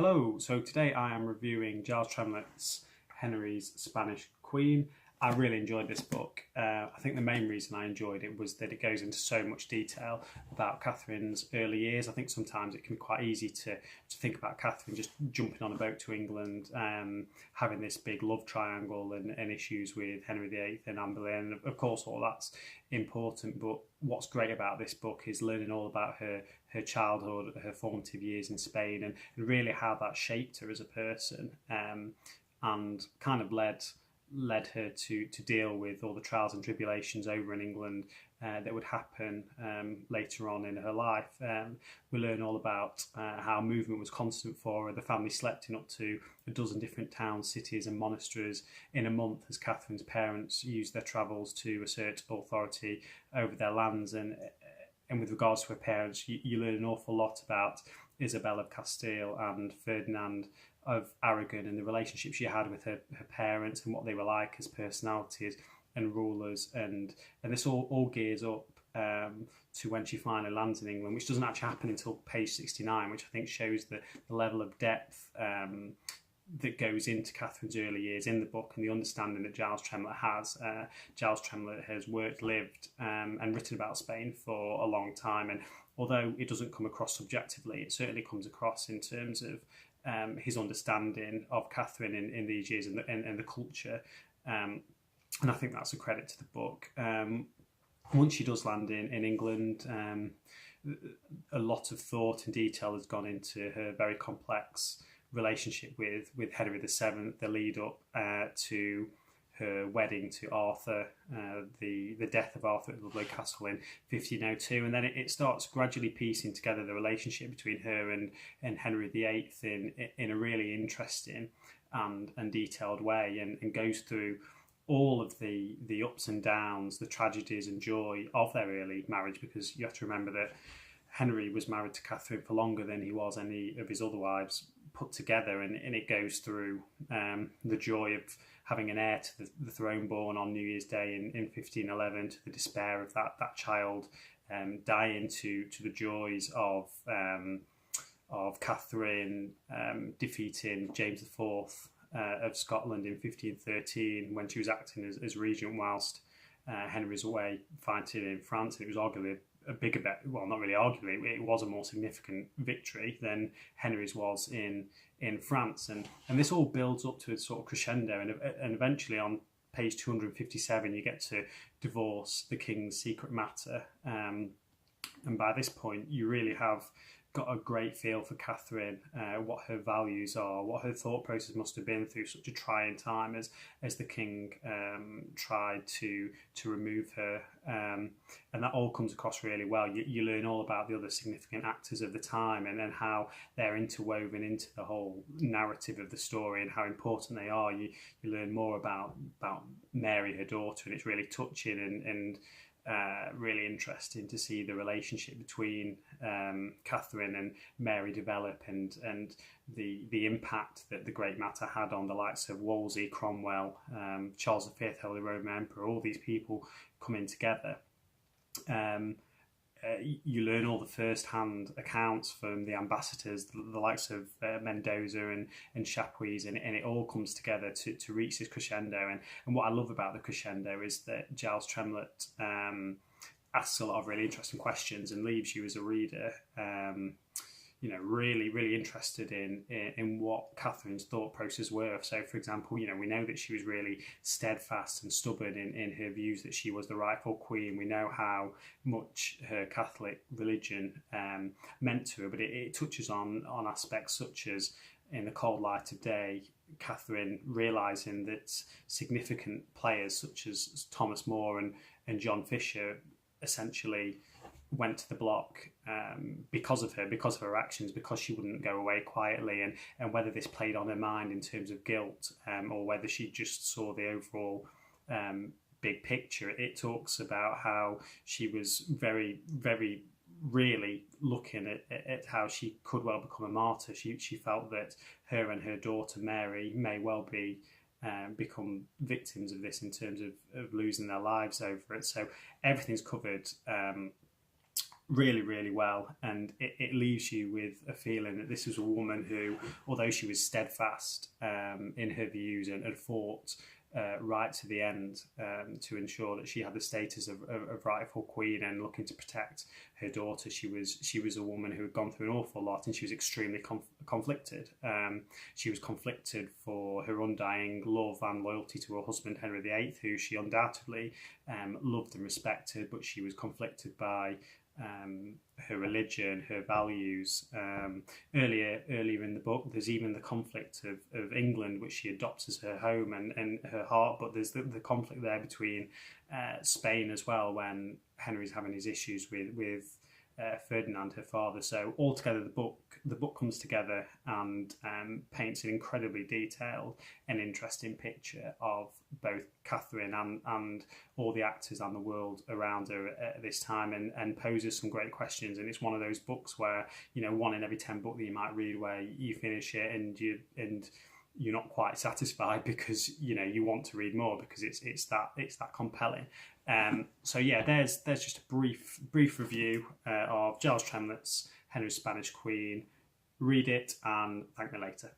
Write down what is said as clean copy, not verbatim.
Hello, so today I am reviewing Giles Tremlett's Henry's Spanish Queen. I really enjoyed this book. I think the main reason I enjoyed it was that it goes into so much detail about Catherine's early years. I think sometimes it can be quite easy to think about Catherine just jumping on a boat to England, having this big love triangle and issues with Henry VIII and Anne Boleyn. And of course, all that's important, but what's great about this book is learning all about her childhood, her formative years in Spain, and really how that shaped her as a person, and kind of led her to deal with all the trials and tribulations over in England that would happen later on in her life. We learn all about how movement was constant for her. The family slept in up to a dozen different towns, cities and monasteries in a month as Catherine's parents used their travels to assert authority over their lands. And with regards to her parents, you learn an awful lot about Isabel of Castile and Ferdinand of Aragon and the relationship she had with her parents and what they were like as personalities and rulers, and this all gears up to when she finally lands in England, which doesn't actually happen until page 69, which I think shows the level of depth that goes into Catherine's early years in the book and the understanding that Giles Tremlett has. Giles Tremlett has worked, lived and written about Spain for a long time, and although it doesn't come across subjectively, it certainly comes across in terms of his understanding of Catherine in these years and the culture. And I think that's a credit to the book. Once she does land in England, a lot of thought and detail has gone into her very complex relationship with Henry VII, the lead up to her wedding to Arthur, the death of Arthur at Ludlow Castle in 1502, and then it starts gradually piecing together the relationship between her and Henry VIII in a really interesting and detailed way, and goes through all of the ups and downs, the tragedies and joy of their early marriage, because you have to remember that Henry was married to Catherine for longer than he was any of his other wives put together, and it goes through the joy of having an heir to the throne born on New Year's Day in 1511, to the despair of that child dying, to the joys of Catherine defeating James IV of Scotland in 1513 when she was acting as regent whilst Henry's away fighting in France. And it was arguably a bigger bet, well, not really arguably, it was a more significant victory than Henry's was in France, and this all builds up to a sort of crescendo, and eventually on page 257 you get to divorce, the king's secret matter, and by this point you really have got a great feel for Catherine, what her values are, what her thought process must have been through such a trying time as the king tried to remove her, and that all comes across really well. You learn all about the other significant actors of the time, and then how they're interwoven into the whole narrative of the story and how important they are. You learn more about Mary, her daughter, and it's really touching and really interesting to see the relationship between Catherine and Mary develop, and the impact that the Great Matter had on the likes of Wolsey, Cromwell, Charles V, Holy Roman Emperor, all these people coming together. You learn all the first-hand accounts from the ambassadors, the likes of Mendoza and Chapuis, and it all comes together to reach this crescendo. And what I love about the crescendo is that Giles Tremlett asks a lot of really interesting questions and leaves you as a reader really, really interested in what Catherine's thought process were. So, for example, we know that she was really steadfast and stubborn in her views that she was the rightful queen. We know how much her Catholic religion meant to her, but it touches on aspects such as, in the cold light of day, Catherine realising that significant players such as Thomas More and John Fisher essentially went to the block because of her actions, because she wouldn't go away quietly, and whether this played on her mind in terms of guilt, or whether she just saw the overall big picture. It talks about how she was very, very really looking at how she could well become a martyr. She felt that her and her daughter Mary may well become victims of this in terms of losing their lives over it. So everything's covered really, really well, and it leaves you with a feeling that this was a woman who, although she was steadfast in her views and had fought right to the end to ensure that she had the status of rightful queen and looking to protect her daughter. She was a woman who had gone through an awful lot, and she was extremely conflicted. She was conflicted for her undying love and loyalty to her husband Henry VIII, who she undoubtedly loved and respected, but she was conflicted by her religion, her values. Earlier in the book, there's even the conflict of England, which she adopts as her home and her heart, but there's the conflict there between Spain as well, when Henry's having his issues with Ferdinand, her father. So altogether, the book comes together and paints an incredibly detailed and interesting picture of both Catherine and all the actors and the world around her at this time, and poses some great questions. And it's one of those books where, you know, 1 in every 10 book that you might read, where you finish it and you're not quite satisfied, because you know you want to read more, because it's that compelling. So yeah, there's just a brief review of Giles Tremlett's Henry's Spanish Queen. Read it and thank me later.